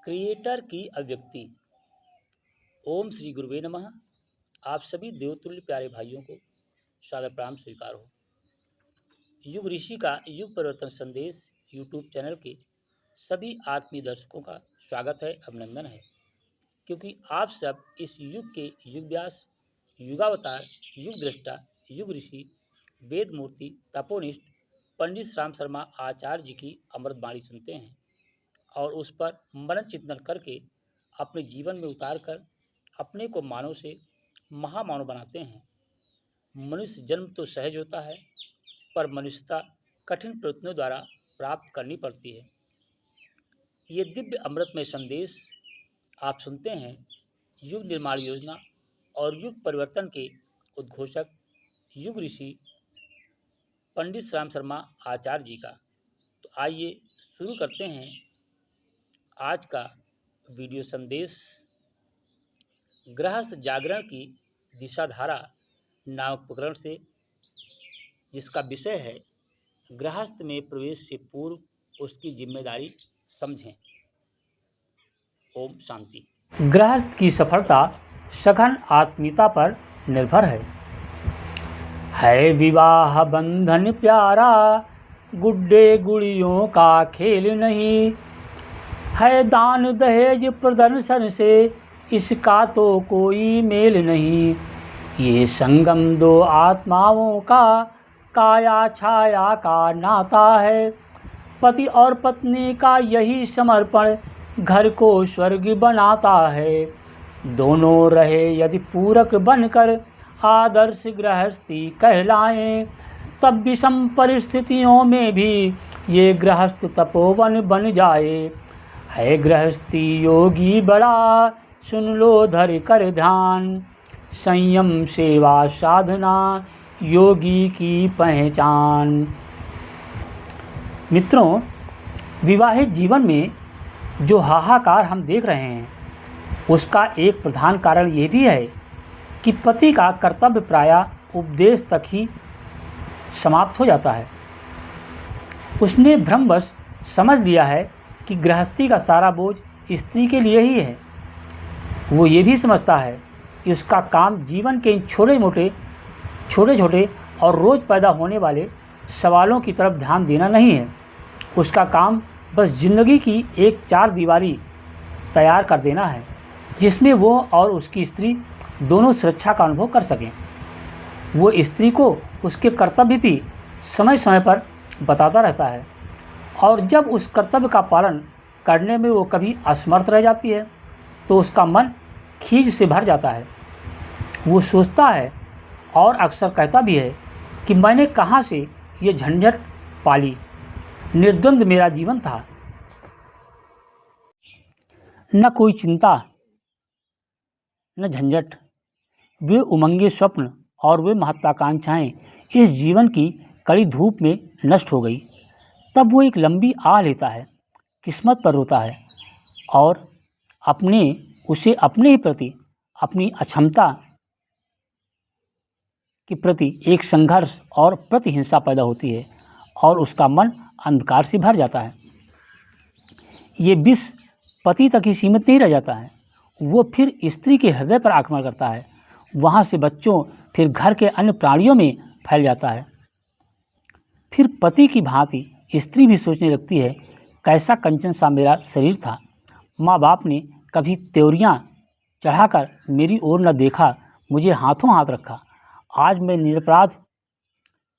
Creator की अभिव्यक्ति। ओम श्री गुरुवे नमः। आप सभी देवतुल्य प्यारे भाइयों को सादर प्रणाम स्वीकार हो। युग ऋषि का युग परिवर्तन संदेश यूट्यूब चैनल के सभी आत्मीय दर्शकों का स्वागत है, अभिनंदन है, क्योंकि आप सब इस युग के युग व्यास, युगावतार, युग दृष्टा, युग ऋषि, वेद मूर्ति, तपोनिष्ठ पंडित राम शर्मा आचार्य जी की अमृतवाणी सुनते हैं और उस पर मनन चिंतन करके अपने जीवन में उतार कर अपने को मानव से महामानव बनाते हैं। मनुष्य जन्म तो सहज होता है, पर मनुष्यता कठिन प्रयत्नों द्वारा प्राप्त करनी पड़ती है। ये दिव्य अमृतमय संदेश आप सुनते हैं युग निर्माण योजना और युग परिवर्तन के उद्घोषक युग ऋषि पंडित राम शर्मा आचार्य जी का। तो आइए शुरू करते हैं आज का वीडियो संदेश। गृहस्थ जागरण की दिशाधारा नामक प्रकरण से, जिसका विषय है गृहस्थ में प्रवेश से पूर्व उसकी जिम्मेदारी समझें। ओम शांति। गृहस्थ की सफलता सघन आत्मीयता पर निर्भर है विवाह बंधन प्यारा, गुड्डे गुड़ियों का खेल नहीं है, दान दहेज प्रदर्शन से इसका तो कोई मेल नहीं। ये संगम दो आत्माओं का काया छाया का नाता है, पति और पत्नी का यही समर्पण घर को स्वर्ग बनाता है। दोनों रहे यदि पूरक बनकर आदर्श गृहस्थी कहलाएं, तब विषम परिस्थितियों में भी ये गृहस्थ तपोवन बन जाए। है गृहस्थी योगी बड़ा, सुन लो धर कर ध्यान, संयम सेवा साधना योगी की पहचान। मित्रों, विवाहित जीवन में जो हाहाकार हम देख रहे हैं, उसका एक प्रधान कारण ये भी है कि पति का कर्तव्य प्रायः उपदेश तक ही समाप्त हो जाता है। उसने भ्रमवश समझ लिया है कि गृहस्थी का सारा बोझ स्त्री के लिए ही है। वो ये भी समझता है कि उसका काम जीवन के इन छोटे छोटे और रोज़ पैदा होने वाले सवालों की तरफ ध्यान देना नहीं है। उसका काम बस ज़िंदगी की एक चार दीवारी तैयार कर देना है, जिसमें वो और उसकी स्त्री दोनों सुरक्षा का अनुभव कर सकें। वो स्त्री को उसके कर्तव्य भी समय समय पर बताता रहता है, और जब उस कर्तव्य का पालन करने में वो कभी असमर्थ रह जाती है तो उसका मन खीज से भर जाता है। वो सोचता है और अक्सर कहता भी है कि मैंने कहाँ से ये झंझट पाली, निर्द्वंद मेरा जीवन था, न कोई चिंता न झंझट। वे उमंगे स्वप्न और वे महत्वाकांक्षाएं इस जीवन की कड़ी धूप में नष्ट हो गई। तब वो एक लंबी आह लेता है, किस्मत पर रोता है और उसे अपने ही प्रति, अपनी अक्षमता के प्रति एक संघर्ष और प्रतिहिंसा पैदा होती है और उसका मन अंधकार से भर जाता है। ये विष पति तक ही सीमित नहीं रह जाता है, वो फिर स्त्री के हृदय पर आक्रमण करता है, वहाँ से बच्चों, फिर घर के अन्य प्राणियों में फैल जाता है। फिर पति की भांति स्त्री भी सोचने लगती है, कैसा कंचन सा मेरा शरीर था, माँ बाप ने कभी त्योरियाँ चढ़ाकर मेरी ओर न देखा, मुझे हाथों हाथ रखा, आज मैं निरपराध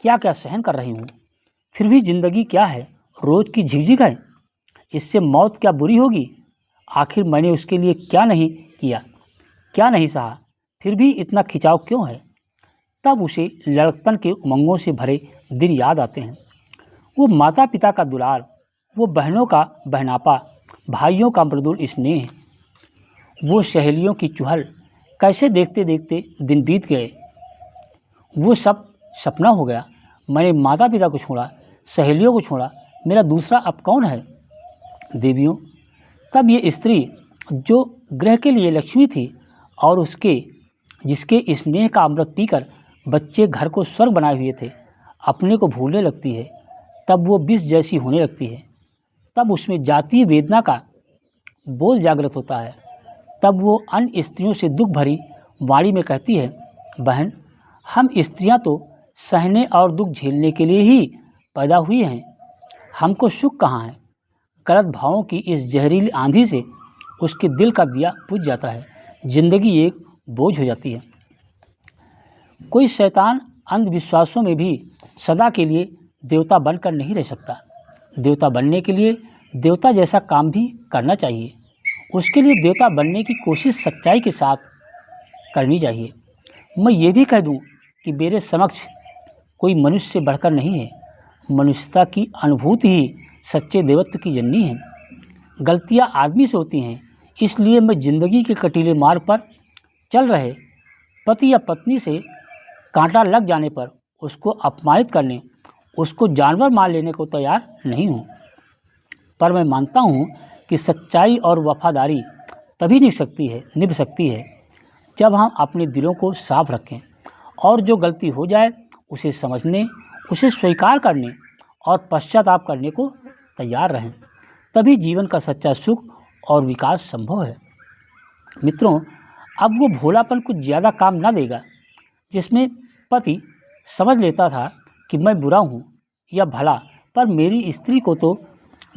क्या क्या सहन कर रही हूँ। फिर भी ज़िंदगी क्या है, रोज़ की झिकझिक है, इससे मौत क्या बुरी होगी। आखिर मैंने उसके लिए क्या नहीं किया, क्या नहीं सहा, फिर भी इतना खिंचाव क्यों है। तब उसे लड़कपन के उमंगों से भरे दिन याद आते हैं। वो माता पिता का दुलार, वो बहनों का बहनापा, भाइयों का मृदुल स्नेह, वो सहेलियों की चुहल, कैसे देखते देखते दिन बीत गए। वो सब सपना हो गया। मैंने माता पिता को छोड़ा, सहेलियों को छोड़ा, मेरा दूसरा अब कौन है। देवियों, तब ये स्त्री जो गृह के लिए लक्ष्मी थी और जिसके स्नेह का अमृत पीकर बच्चे घर को स्वर्ग बनाए हुए थे, अपने को भूलने लगती है। तब वो विष जैसी होने लगती है। तब उसमें जातीय वेदना का बोध जागृत होता है, तब वो अन्य स्त्रियों से दुख भरी वाणी में कहती है, बहन, हम स्त्रियां तो सहने और दुख झेलने के लिए ही पैदा हुई हैं, हमको सुख कहाँ है। गलत भावों की इस जहरीली आंधी से उसके दिल का दिया बुझ जाता है, जिंदगी एक बोझ हो जाती है। कोई शैतान अंधविश्वासों में भी सदा के लिए देवता बनकर नहीं रह सकता। देवता बनने के लिए देवता जैसा काम भी करना चाहिए। उसके लिए देवता बनने की कोशिश सच्चाई के साथ करनी चाहिए। मैं ये भी कह दूं कि मेरे समक्ष कोई मनुष्य से बढ़कर नहीं है। मनुष्यता की अनुभूति ही सच्चे देवत्व की जननी है। गलतियां आदमी से होती हैं, इसलिए मैं ज़िंदगी के कटीले मार्ग पर चल रहे पति या पत्नी से कांटा लग जाने पर उसको अपमानित करने, उसको जानवर मान लेने को तैयार नहीं हूँ। पर मैं मानता हूँ कि सच्चाई और वफादारी तभी निभ सकती है जब हम अपने दिलों को साफ रखें और जो गलती हो जाए उसे समझने, उसे स्वीकार करने और पश्चाताप करने को तैयार रहें। तभी जीवन का सच्चा सुख और विकास संभव है। मित्रों, अब वो भोलापन कुछ ज़्यादा काम ना देगा जिसमें पति समझ लेता था कि मैं बुरा हूँ या भला, पर मेरी स्त्री को तो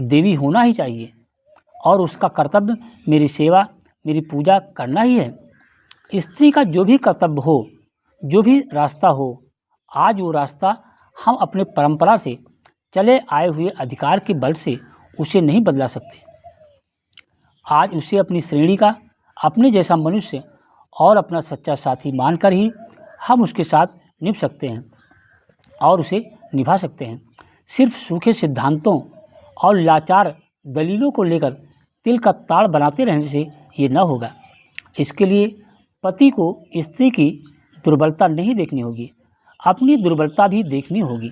देवी होना ही चाहिए और उसका कर्तव्य मेरी सेवा, मेरी पूजा करना ही है। स्त्री का जो भी कर्तव्य हो, जो भी रास्ता हो, आज वो रास्ता हम अपने परंपरा से चले आए हुए अधिकार के बल से उसे नहीं बदला सकते। आज उसे अपनी श्रेणी का, अपने जैसा मनुष्य और अपना सच्चा साथी मानकर ही हम उसके साथ निभ सकते हैं और उसे निभा सकते हैं। सिर्फ सूखे सिद्धांतों और लाचार दलीलों को लेकर तिल का ताड़ बनाते रहने से ये न होगा। इसके लिए पति को स्त्री की दुर्बलता नहीं देखनी होगी, अपनी दुर्बलता भी देखनी होगी।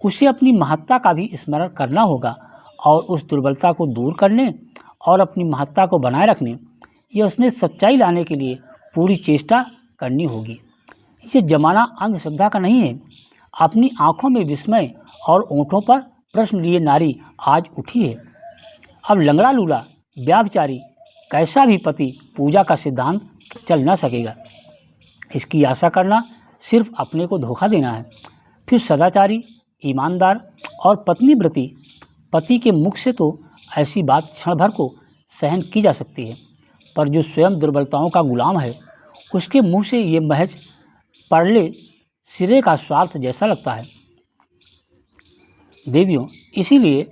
उसे अपनी महत्ता का भी स्मरण करना होगा और उस दुर्बलता को दूर करने और अपनी महत्ता को बनाए रखने या उसमें सच्चाई लाने के लिए पूरी चेष्टा करनी होगी। ये ज़माना अंधश्रद्धा का नहीं है। अपनी आँखों में विस्मय और ओंठों पर प्रश्न लिए नारी आज उठी है। अब लंगड़ा लूला व्याभिचारी कैसा भी पति पूजा का सिद्धांत चल न सकेगा। इसकी आशा करना सिर्फ अपने को धोखा देना है। फिर सदाचारी, ईमानदार और पत्नीव्रती पति के मुख से तो ऐसी बात क्षण भर को सहन की जा सकती है, पर जो स्वयं दुर्बलताओं का गुलाम है उसके मुंह से ये महज परले सिरे का स्वार्थ जैसा लगता है। देवियों, इसीलिए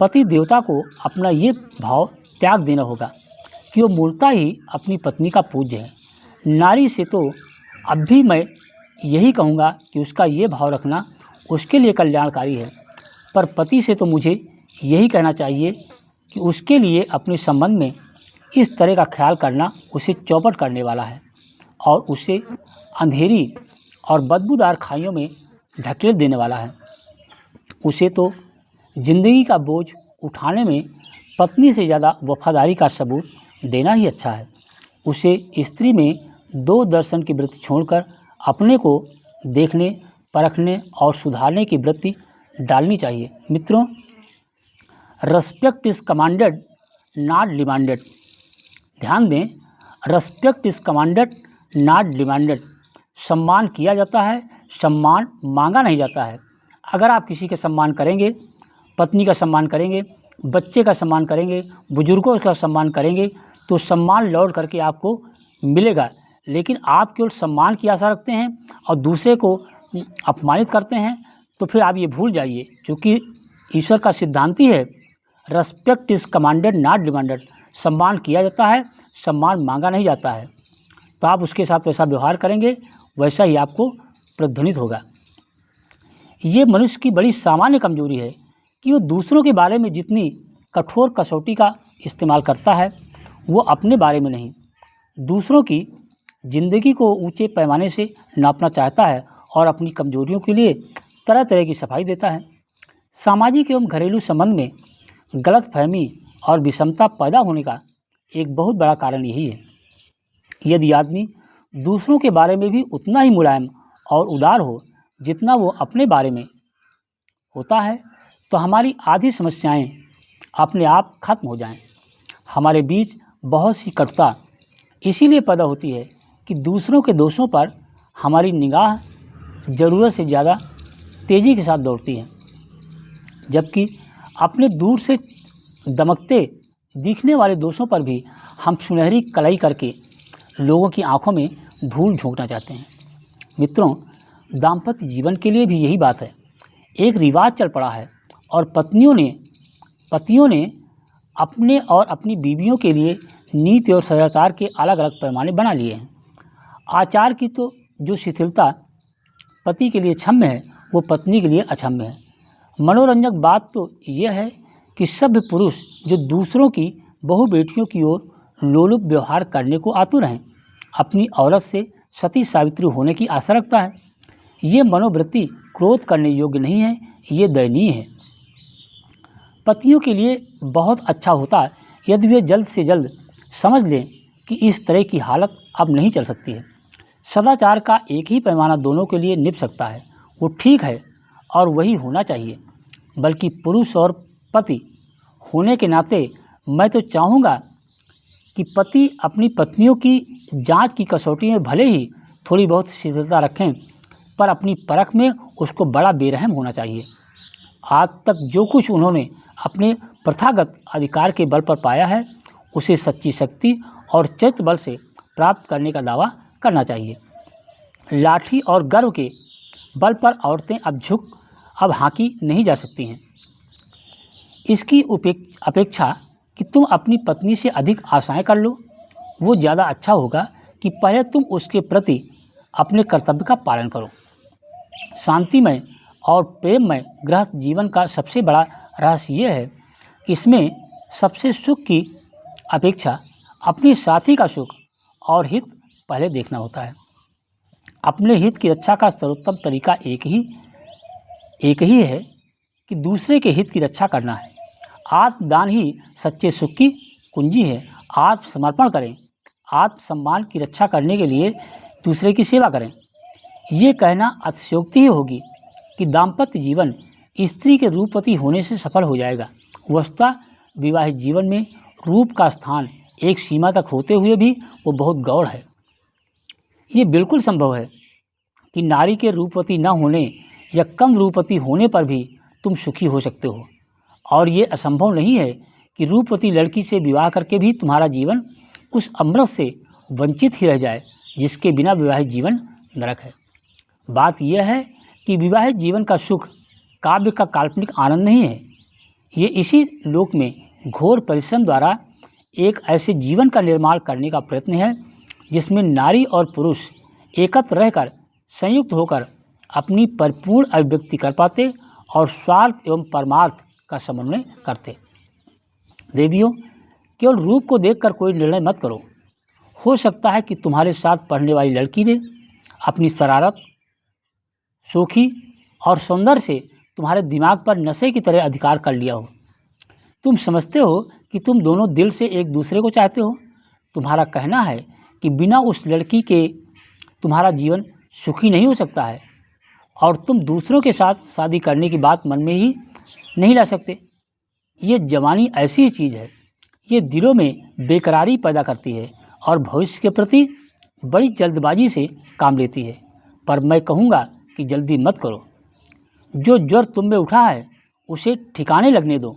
पति देवता को अपना ये भाव त्याग देना होगा कि वो मूलतः ही अपनी पत्नी का पूज्य है। नारी से तो अब भी मैं यही कहूँगा कि उसका ये भाव रखना उसके लिए कल्याणकारी है, पर पति से तो मुझे यही कहना चाहिए कि उसके लिए अपने संबंध में इस तरह का ख्याल करना उसे चौपट करने वाला है और उसे अंधेरी और बदबूदार खाइयों में ढकेल देने वाला है। उसे तो जिंदगी का बोझ उठाने में पत्नी से ज़्यादा वफादारी का सबूत देना ही अच्छा है। उसे स्त्री में दो दर्शन की वृत्ति छोड़कर अपने को देखने, परखने और सुधारने की वृत्ति डालनी चाहिए। मित्रों, respect is commanded not demanded. ध्यान दें, respect is commanded not demanded. सम्मान किया जाता है, सम्मान मांगा नहीं जाता है। अगर आप किसी का सम्मान करेंगे, पत्नी का सम्मान करेंगे, बच्चे का सम्मान करेंगे, बुजुर्गों का सम्मान करेंगे, तो सम्मान लौट करके आपको मिलेगा। लेकिन आप केवल सम्मान की आशा रखते हैं और दूसरे को अपमानित करते हैं, तो फिर आप ये भूल जाइए, क्योंकि ईश्वर का सिद्धांत ही है respect is commanded not demanded. सम्मान किया जाता है, सम्मान मांगा नहीं जाता है। तो आप उसके साथ वैसा व्यवहार करेंगे, वैसा ही आपको प्रतिध्वनित होगा। ये मनुष्य की बड़ी सामान्य कमजोरी है कि वो दूसरों के बारे में जितनी कठोर कसौटी का इस्तेमाल करता है, वो अपने बारे में नहीं, दूसरों की ज़िंदगी को ऊंचे पैमाने से नापना चाहता है और अपनी कमजोरियों के लिए तरह तरह की सफाई देता है। सामाजिक एवं घरेलू संबंध में गलतफहमी और विषमता पैदा होने का एक बहुत बड़ा कारण यही है। यदि आदमी दूसरों के बारे में भी उतना ही मुलायम और उदार हो जितना वो अपने बारे में होता है, तो हमारी आधी समस्याएं अपने आप खत्म हो जाएं। हमारे बीच बहुत सी कटुता इसीलिए पैदा होती है कि दूसरों के दोषों पर हमारी निगाह ज़रूरत से ज़्यादा तेज़ी के साथ दौड़ती है, जबकि अपने दूर से दमकते दिखने वाले दोषों पर भी हम सुनहरी कलाई करके लोगों की आंखों में धूल झोंकना चाहते हैं। मित्रों, दाम्पत्य जीवन के लिए भी यही बात है। एक रिवाज चल पड़ा है और पतियों ने अपने और अपनी बीवियों के लिए नीति और सदाचार के अलग अलग पैमाने बना लिए हैं। आचार की तो जो शिथिलता पति के लिए क्षम्य है, वो पत्नी के लिए अक्षम्य है। मनोरंजक बात तो यह है कि सभ्य पुरुष जो दूसरों की बहु बेटियों की ओर लोलुप व्यवहार करने को आतुर हैं, अपनी औरत से सती सावित्री होने की आशा रखता है। ये मनोवृत्ति क्रोध करने योग्य नहीं है, ये दयनीय है। पतियों के लिए बहुत अच्छा होता यदि वे जल्द से जल्द समझ लें कि इस तरह की हालत अब नहीं चल सकती है। सदाचार का एक ही पैमाना दोनों के लिए निभ सकता है, वो ठीक है और वही होना चाहिए। बल्कि पुरुष और पति होने के नाते मैं तो चाहूँगा कि पति अपनी पत्नियों की जांच की कसौटी में भले ही थोड़ी बहुत शिथिलता रखें, पर अपनी परख में उसको बड़ा बेरहम होना चाहिए। आज तक जो कुछ उन्होंने अपने प्रथागत अधिकार के बल पर पाया है, उसे सच्ची शक्ति और चैत्य बल से प्राप्त करने का दावा करना चाहिए। लाठी और गर्व के बल पर औरतें अब हाँकी नहीं जा सकती हैं। इसकी अपेक्षा कि तुम अपनी पत्नी से अधिक आशाएं कर लो, वो ज़्यादा अच्छा होगा कि पहले तुम उसके प्रति अपने कर्तव्य का पालन करो। शांतिमय और प्रेममय गृहस्थ जीवन का सबसे बड़ा रहस्य ये है कि इसमें सबसे सुख की अपेक्षा अपने साथी का सुख और हित पहले देखना होता है। अपने हित की रक्षा का सर्वोत्तम तरीका एक ही है कि दूसरे के हित की रक्षा करना है। आत्मदान ही सच्चे सुख की कुंजी है। आत्मसमर्पण करें, आत्मसम्मान की रक्षा करने के लिए दूसरे की सेवा करें। ये कहना अतिशयोक्ति ही होगी कि दाम्पत्य जीवन स्त्री के रूपवती होने से सफल हो जाएगा। वस्तुतः विवाहित जीवन में रूप का स्थान एक सीमा तक होते हुए भी वो बहुत गौण है। ये बिल्कुल संभव है कि नारी के रूपवती न होने या कम रूपवती होने पर भी तुम सुखी हो सकते हो, और ये असंभव नहीं है कि रूपवती लड़की से विवाह करके भी तुम्हारा जीवन उस अमृत से वंचित ही रह जाए जिसके बिना विवाहित जीवन नरक है। बात यह है कि विवाहित जीवन का सुख काव्य का काल्पनिक आनंद नहीं है। ये इसी लोक में घोर परिश्रम द्वारा एक ऐसे जीवन का निर्माण करने का प्रयत्न है जिसमें नारी और पुरुष एकत्र रहकर संयुक्त होकर अपनी परिपूर्ण अभिव्यक्ति कर पाते और स्वार्थ एवं परमार्थ का समन्वय करते। देवियों, केवल रूप को देखकर कोई निर्णय मत करो। हो सकता है कि तुम्हारे साथ पढ़ने वाली लड़की ने अपनी शरारत, शोखी और सौंदर्य से तुम्हारे दिमाग पर नशे की तरह अधिकार कर लिया हो। तुम समझते हो कि तुम दोनों दिल से एक दूसरे को चाहते हो। तुम्हारा कहना है कि बिना उस लड़की के तुम्हारा जीवन सुखी नहीं हो सकता है, और तुम दूसरों के साथ शादी करने की बात मन में ही नहीं ला सकते। ये जवानी ऐसी चीज़ है, ये दिलों में बेकरारी पैदा करती है और भविष्य के प्रति बड़ी जल्दबाजी से काम लेती है। पर मैं कहूँगा कि जल्दी मत करो। जो ज्वर तुम में उठा है उसे ठिकाने लगने दो,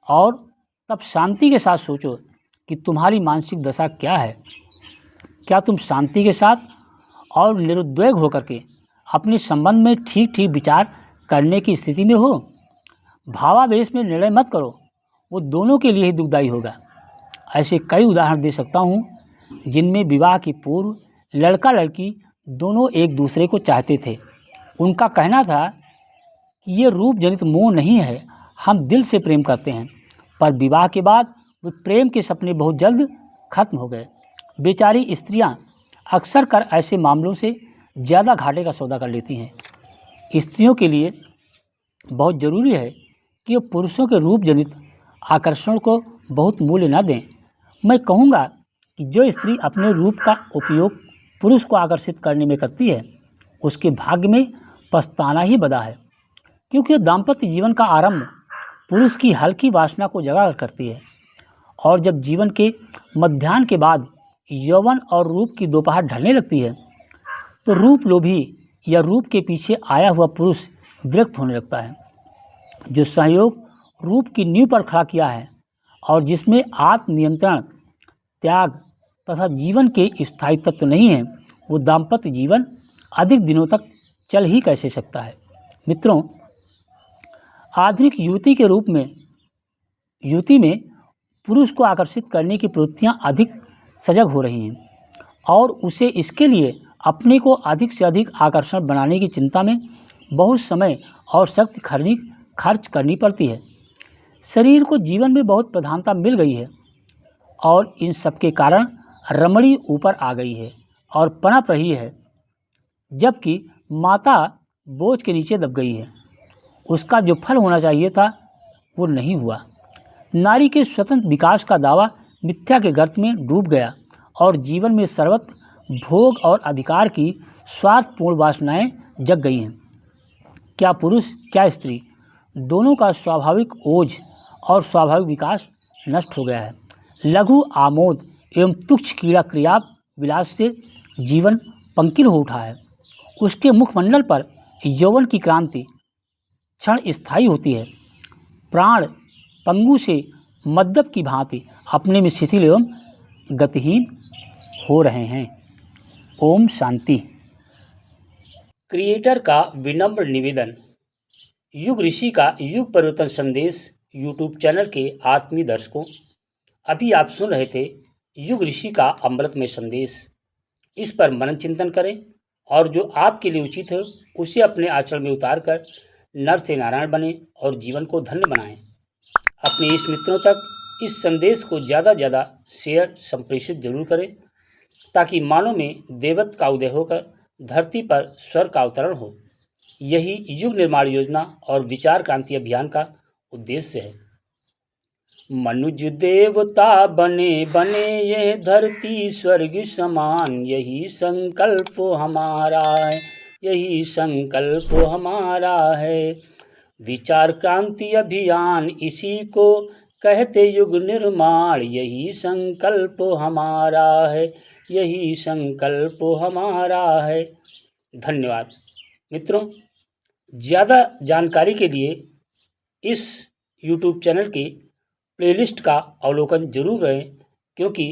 और तब शांति के साथ सोचो कि तुम्हारी मानसिक दशा क्या है। क्या तुम शांति के साथ और निरुद्वेग होकर के अपने संबंध में ठीक ठीक विचार करने की स्थिति में हो? भावावेश में निर्णय मत करो, वो दोनों के लिए ही दुखदायी होगा। ऐसे कई उदाहरण दे सकता हूँ जिनमें विवाह की पूर्व लड़का लड़की दोनों एक दूसरे को चाहते थे। उनका कहना था कि ये रूप जनित मोह नहीं है, हम दिल से प्रेम करते हैं। पर विवाह के बाद वे प्रेम के सपने बहुत जल्द खत्म हो गए। बेचारी स्त्रियां अक्सर कर ऐसे मामलों से ज़्यादा घाटे का सौदा कर लेती हैं। स्त्रियों के लिए बहुत ज़रूरी है कि वो पुरुषों के रूप जनित आकर्षण को बहुत मूल्य न दें। मैं कहूँगा कि जो स्त्री अपने रूप का उपयोग पुरुष को आकर्षित करने में करती है, उसके भाग्य में पछताना ही बदा है, क्योंकि दाम्पत्य जीवन का आरंभ पुरुष की हल्की वासना को जगा करती है और जब जीवन के मध्याह्न के बाद यौवन और रूप की दोपहर ढलने लगती है तो रूप लोभी या रूप के पीछे आया हुआ पुरुष विरक्त होने लगता है। जो सहयोग रूप की नींव पर खड़ा किया है और जिसमें आत्मनियंत्रण, त्याग तथा जीवन के स्थायी तत्व नहीं है, वो दाम्पत्य जीवन अधिक दिनों तक चल ही कैसे सकता है। मित्रों, आधुनिक युवती में पुरुष को आकर्षित करने की प्रवृत्तियाँ अधिक सजग हो रही हैं और उसे इसके लिए अपने को अधिक से अधिक आकर्षण बनाने की चिंता में बहुत समय और शक्ति खर्च करनी पड़ती है। शरीर को जीवन में बहुत प्रधानता मिल गई है और इन सब के कारण रमणी ऊपर आ गई है और पनप रही है, जबकि माता बोझ के नीचे दब गई है। उसका जो फल होना चाहिए था वो नहीं हुआ। नारी के स्वतंत्र विकास का दावा मिथ्या के गर्त में डूब गया और जीवन में सर्वत्र भोग और अधिकार की स्वार्थपूर्ण वासनाएं जग गई हैं। क्या पुरुष क्या स्त्री, दोनों का स्वाभाविक ओज और स्वाभाविक विकास नष्ट हो गया है। लघु आमोद एवं तुच्छ क्रीड़ा क्रिया विलास से जीवन पंकिल हो उठा है। उसके मुखमंडल पर यौवन की क्रांति क्षण स्थायी होती है। प्राण पंगु से मद्दप की भांति अपने में शिथिल एवं गतिहीन हो रहे हैं। ओम शांति। क्रिएटर का विनम्र निवेदन। युग ऋषि का युग परिवर्तन संदेश यूट्यूब चैनल के आत्मीय दर्शकों, अभी आप सुन रहे थे युग ऋषि का अमृतमय संदेश। इस पर मनन चिंतन करें और जो आपके लिए उचित है उसे अपने आचरण में उतार कर नर से नारायण बने और जीवन को धन्य बनाएं। अपने इष्ट मित्रों तक इस संदेश को ज़्यादा ज़्यादा शेयर संप्रेषित जरूर करें ताकि मानव में देवत्व का उदय होकर धरती पर स्वर्ग का अवतरण हो। यही युग निर्माण योजना और विचार क्रांति अभियान का उद्देश्य है। मनुष्य देवता बने बने ये धरती स्वर्ग समान, यही संकल्प हमारा है, यही संकल्प हमारा है। विचार क्रांति अभियान इसी को कहते युग निर्माण, यही संकल्प हमारा है, यही संकल्प हमारा है। धन्यवाद मित्रों। ज़्यादा जानकारी के लिए इस YouTube चैनल की प्लेलिस्ट का अवलोकन जरूर करें, क्योंकि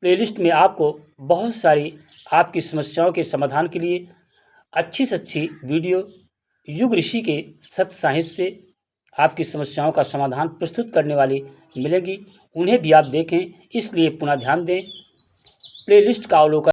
प्लेलिस्ट में आपको बहुत सारी आपकी समस्याओं के समाधान के लिए अच्छी से अच्छी वीडियो युग ऋषि के सत्य साहित्य से आपकी समस्याओं का समाधान प्रस्तुत करने वाली मिलेगी। उन्हें भी आप देखें, इसलिए पुनः ध्यान दें, प्लेलिस्ट का अवलोकन